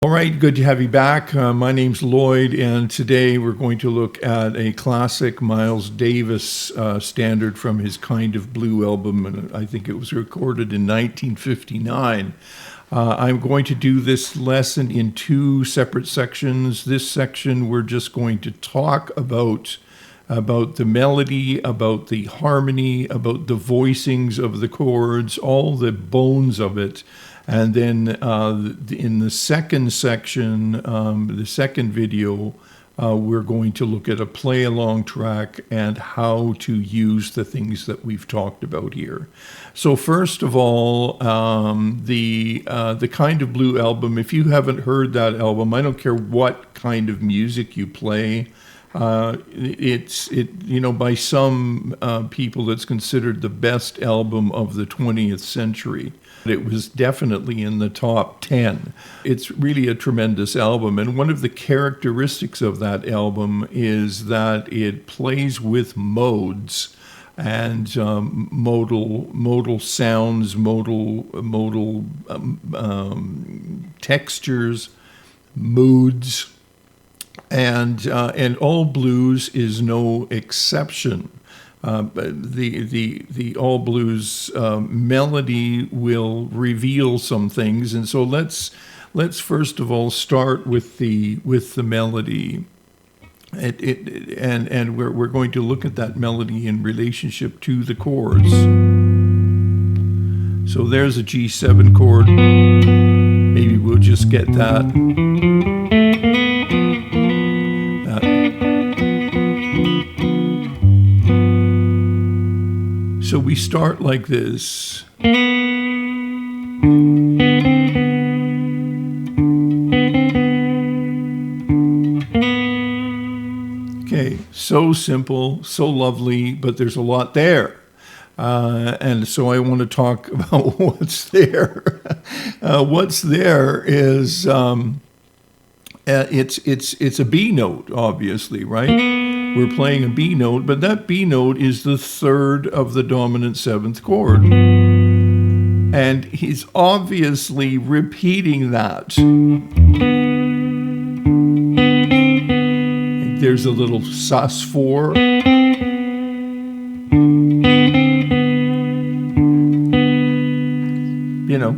All right, good to have you back. My name's Lloyd, and today we're going to look at a classic Miles Davis standard from his Kind of Blue album, and I think it was recorded in 1959. I'm going to do this lesson in two separate sections. This section, we're just going to talk about the melody, about the harmony, about the voicings of the chords, all the bones of it. And then in the second section, the second video, we're going to look at a play-along track and how to use the things that we've talked about here. So first of all, the Kind of Blue album, if you haven't heard that album, I don't care what kind of music you play, by some people it's considered the best album of the 20th century. It was definitely in the top 10. It's really a tremendous album, and one of the characteristics of that album is that it plays with modes and modal sounds, modal textures, moods. And all blues is no exception. The all blues melody will reveal some things, and so let's first of all start with the melody. And we're going to look at that melody in relationship to the chords. So there's a G7 chord. Maybe we'll just get that. So we start like this. Okay, so simple, so lovely, but there's a lot there. And so I want to talk about what's there. What's there is it's a B note, obviously, right? We're playing a B note, but that B note is the third of the dominant seventh chord. And he's obviously repeating that. There's a little sus4.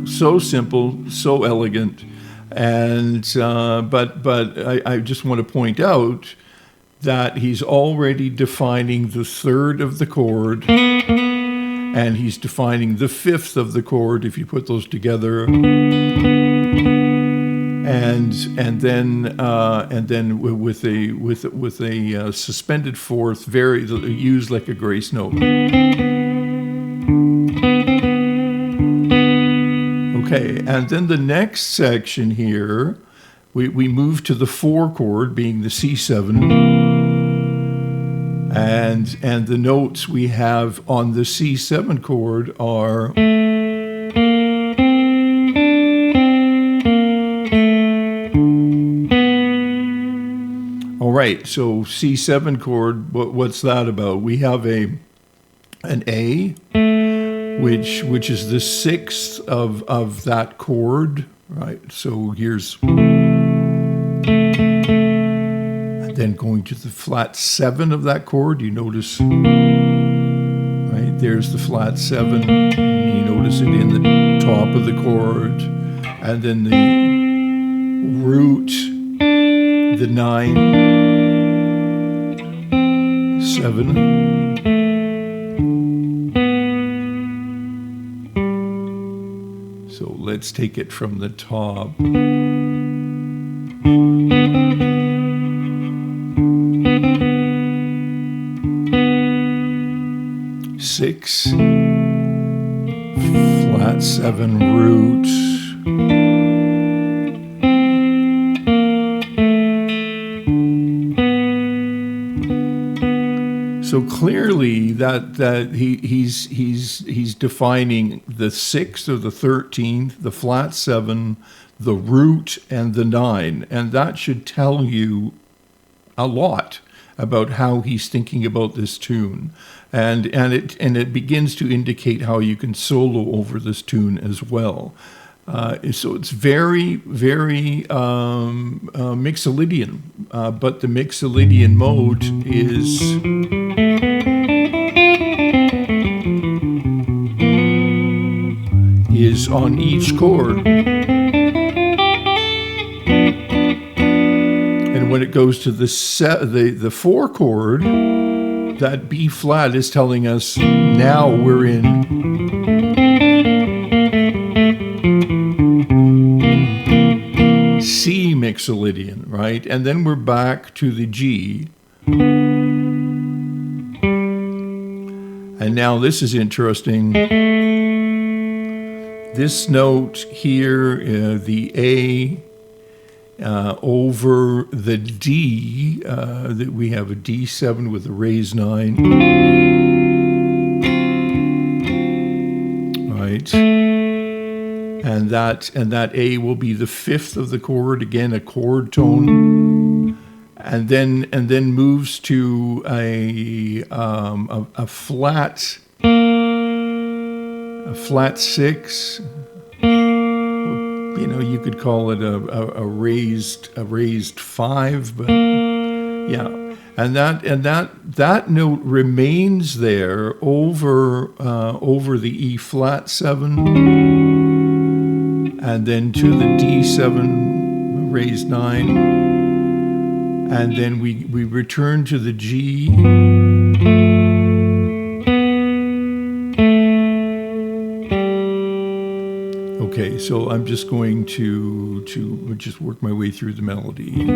So simple, so elegant. And but I just want to point out that he's already defining the third of the chord, and he's defining the fifth of the chord if you put those together, and then with a suspended fourth, very used like a grace note. Okay, and then the next section here, we move to the 4 chord, being the C7. And the notes we have on the C7 chord are all right. So C7 chord, what's that about? We have an A, which is the sixth of that chord, right? So here's. Then going to the flat 7 of that chord, you notice, right, there's the flat 7, you notice it in the top of the chord, and then the root, the 9, 7, so let's take it from the top. 6, flat 7, root. So clearly that he's defining the 6th or the 13th, the flat 7, the root, and the 9, and that should tell you a lot about how he's thinking about this tune. And it begins to indicate how you can solo over this tune as well. So it's very, very Mixolydian, but the Mixolydian mode is on each chord. And when it goes to the 4 chord, that B flat is telling us now we're in C Mixolydian, right? And then we're back to the G. And now this is interesting. This note here, the A over the D, that we have a D7 with a raised 9, right? And that A will be the 5th of the chord, again a chord tone, and then moves to a flat 6. You know, you could call it a raised 5, but yeah, and that note remains there over the E flat 7, and then to the D7 raised 9, and then we return to the G. Okay, so I'm just going to just work my way through the melody.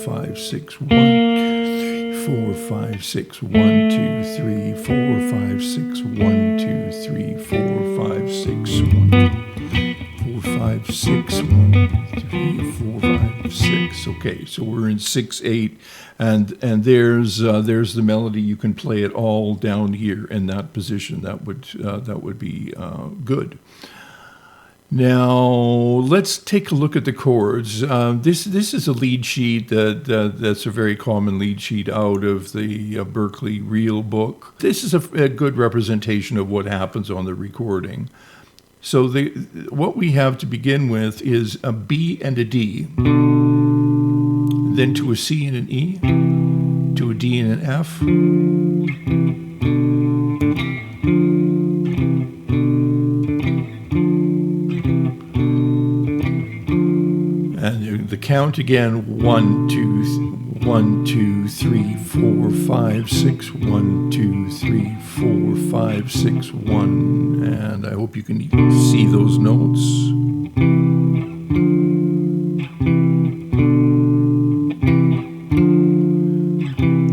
5, 6, 1, 2, 3, 4, 5, 6, 1, 2, 3, 4, 5, 6, 1, 2, 3, 4, 5, 6, 1, 4, 5, 6, 1, 3, 4, 5, 6. Okay, so we're in 6, 8, and there's the melody. You can play it all down here in that position. That would be good. Now, let's take a look at the chords. This is a lead sheet that's a very common lead sheet out of the Berklee Real Book. This is a good representation of what happens on the recording. So what we have to begin with is a B and a D, then to a C and an E, to a D and an F, and the count again: 1, 2, 1, 2, 3, 4, 5, 6, 1, 2, 3, 4, 5, 6, 1, and I hope you can see those notes.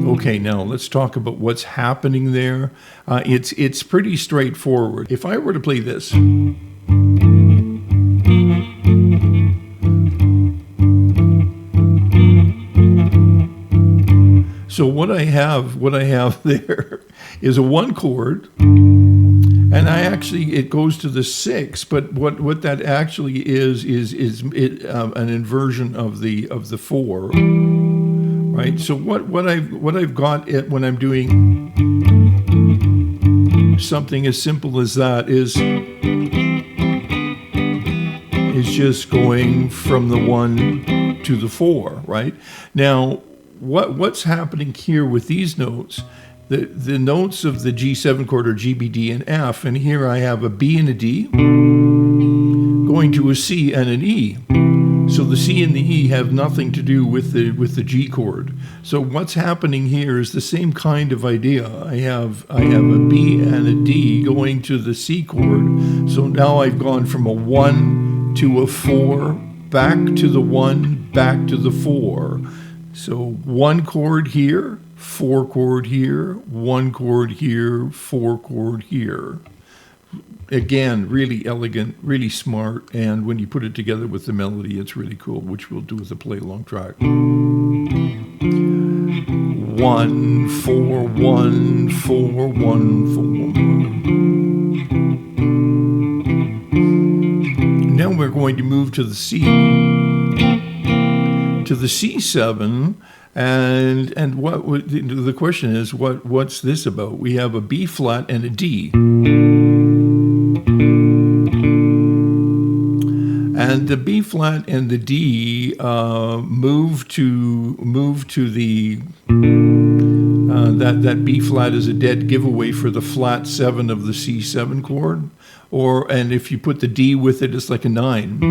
Okay, now let's talk about what's happening there. It's pretty straightforward. If I were to play this, so what I have there is a 1 chord, and it goes to the 6. But what that actually is an inversion of the 4, right? So what I've got when I'm doing something as simple as that is just going from the 1 to the 4, right? Now, what's happening here with these notes? The notes of the G7 chord are G, B, D, and F, and here I have a B and a D going to a C and an E. So the C and the E have nothing to do with the G chord. So what's happening here is the same kind of idea. I have a B and a D going to the C chord. So now I've gone from a 1 to a 4, back to the 1, back to the 4. So 1 chord here, 4 chord here, 1 chord here, 4 chord here. Again, really elegant, really smart, and when you put it together with the melody, it's really cool, which we'll do with a play-along track. 1, 4, 1, 4, 1, 4. we're going to move to the C7, and the question is, what's this about? We have a B flat and a D, and the B flat and the D move to the that B flat is a dead giveaway for the flat 7 of the C7 chord, and if you put the D with it, it's like a 9.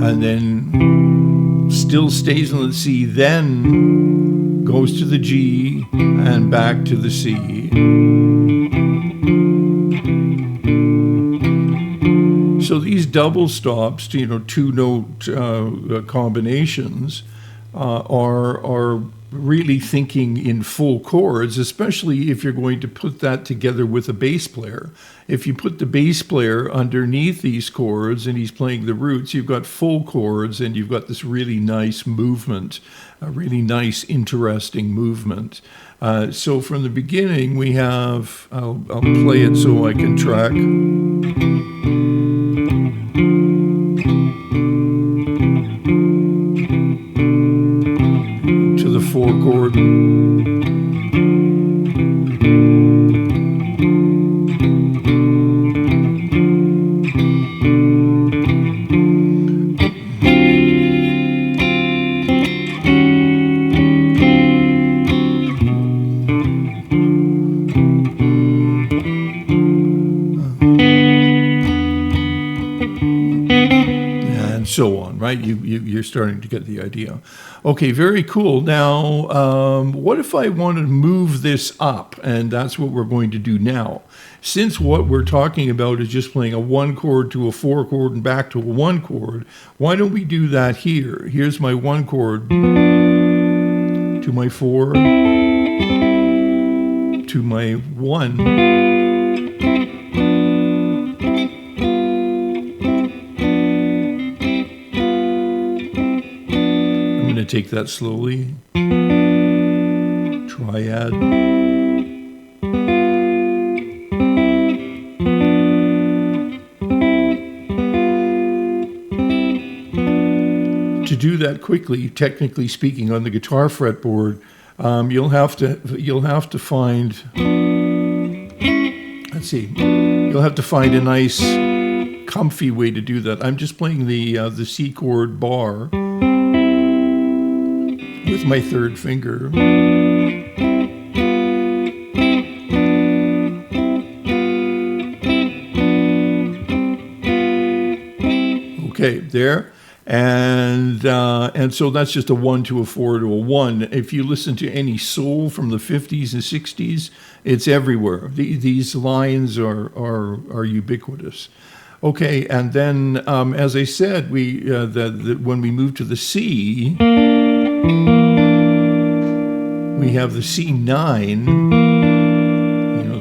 And then still stays on the C, then goes to the G and back to the C. So these double stops, 2-note combinations, are really thinking in full chords, especially if you're going to put that together with a bass player. If you put the bass player underneath these chords and he's playing the roots, you've got full chords and you've got this really nice movement, a really nice, interesting movement. So from the beginning, we have, I'll play it so I can track. To the 4 chord. So on, right? You're starting to get the idea. Okay, very cool. Now, what if I want to move this up? And that's what we're going to do now. Since what we're talking about is just playing a 1 chord to a 4 chord and back to a 1 chord, why don't we do that here? Here's my 1 chord to my 4 to my 1. Take that slowly. Triad. To do that quickly, technically speaking, on the guitar fretboard, you'll have to find. Let's see. You'll have to find a nice, comfy way to do that. I'm just playing the C chord bar with my 3rd finger. Okay, there. And so that's just a 1 to a 4 to a 1. If you listen to any soul from the 50s and 60s, it's everywhere. These lines are ubiquitous. Okay, and then as I said, when we move to the C, we have the C9,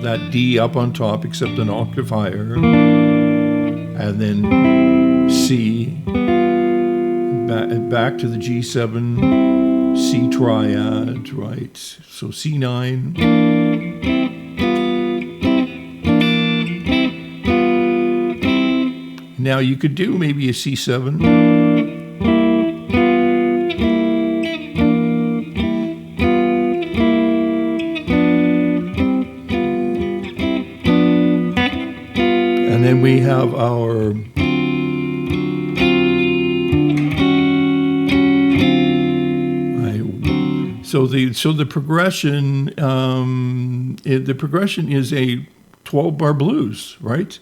that D up on top except an octave higher, and then C, back to the G7, C triad, right? So C9. Now you could do maybe a C7. And then we have our so the progression the progression is a 12-bar blues, right?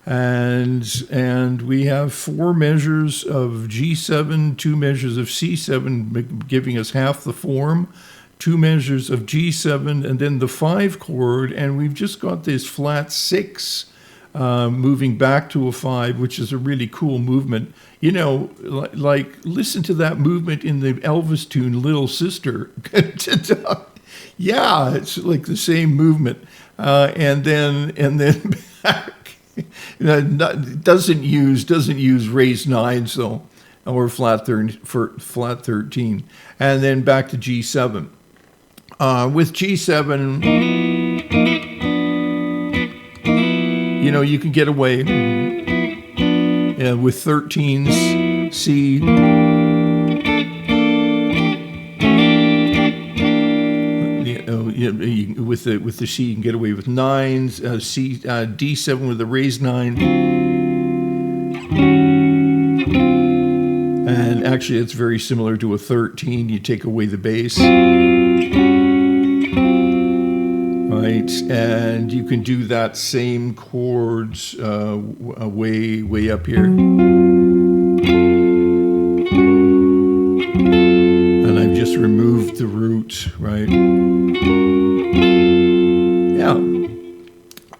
And we have 4 measures of G7, 2 measures of C7, giving us half the form, 2 measures of G7, and then the 5 chord, and we've just got this flat 6 moving back to a 5, which is a really cool movement. Like listen to that movement in the Elvis tune "Little Sister." Yeah, it's like the same movement, and then back. Doesn't use raised 9s though, or flat 13, and then back to G7. With G7. you know, you can get away with 13s, C. With the C, you can get away with 9s, C, D7 with a raised 9. And actually, it's very similar to a 13. You take away the bass. Right, and you can do that same chords way up here. And I've just removed the root, right? Yeah,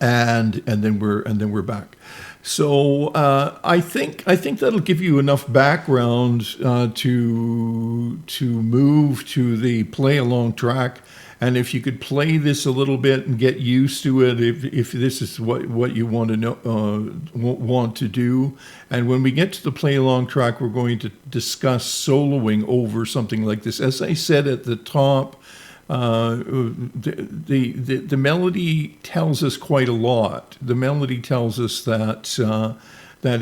and then we're back. So I think that'll give you enough background to move to the play along track. And if you could play this a little bit and get used to it, if this is what you want to know, want to do. And when we get to the play along track, we're going to discuss soloing over something like this. As I said at the top, the melody tells us quite a lot. The melody tells us that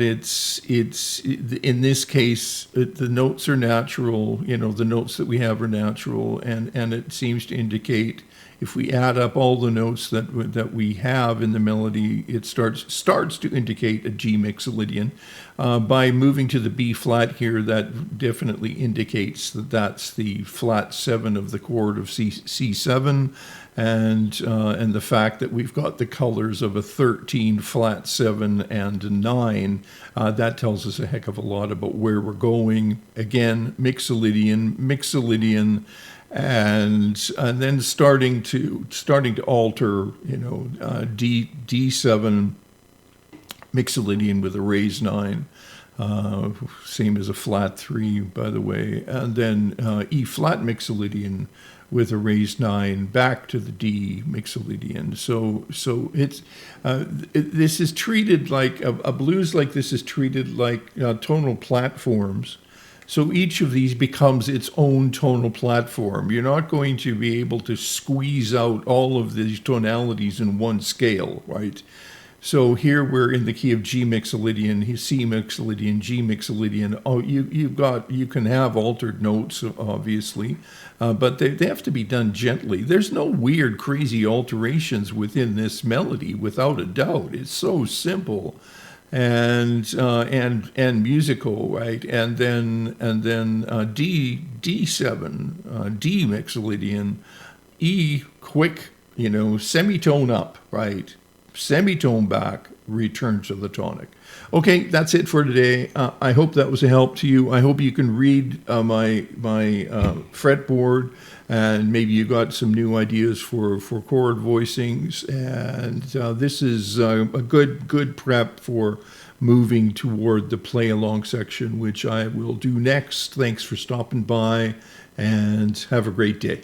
it's in this case the notes are natural. You know, the notes that we have are natural, and it seems to indicate, if we add up all the notes that we have in the melody, it starts to indicate a G Mixolydian. By moving to the B flat here, that definitely indicates that that's the flat 7 of the chord of C7, and the fact that we've got the colors of a 13, flat 7, and a 9, that tells us a heck of a lot about where we're going. Again, Mixolydian. And then starting to alter, you know, D7 Mixolydian with a raised 9, same as a flat 3, by the way, and then E flat Mixolydian with a raised 9 back to the D Mixolydian. So it's this is treated like a blues like this is treated like tonal platforms. So each of these becomes its own tonal platform. You're not going to be able to squeeze out all of these tonalities in one scale, right? So here we're in the key of G Mixolydian, C Mixolydian, G Mixolydian. Oh, you can have altered notes, obviously, but they have to be done gently. There's no weird, crazy alterations within this melody, without a doubt. It's so simple. And musical, right? And then D7, D Mixolydian, E quick, you know, semitone up, right? Semitone back, return to the tonic. Okay, that's it for today. I hope that was a help to you. I hope you can read my fretboard, and maybe you got some new ideas for chord voicings. And this is a good prep for moving toward the play along section, which I will do next. Thanks for stopping by, and have a great day.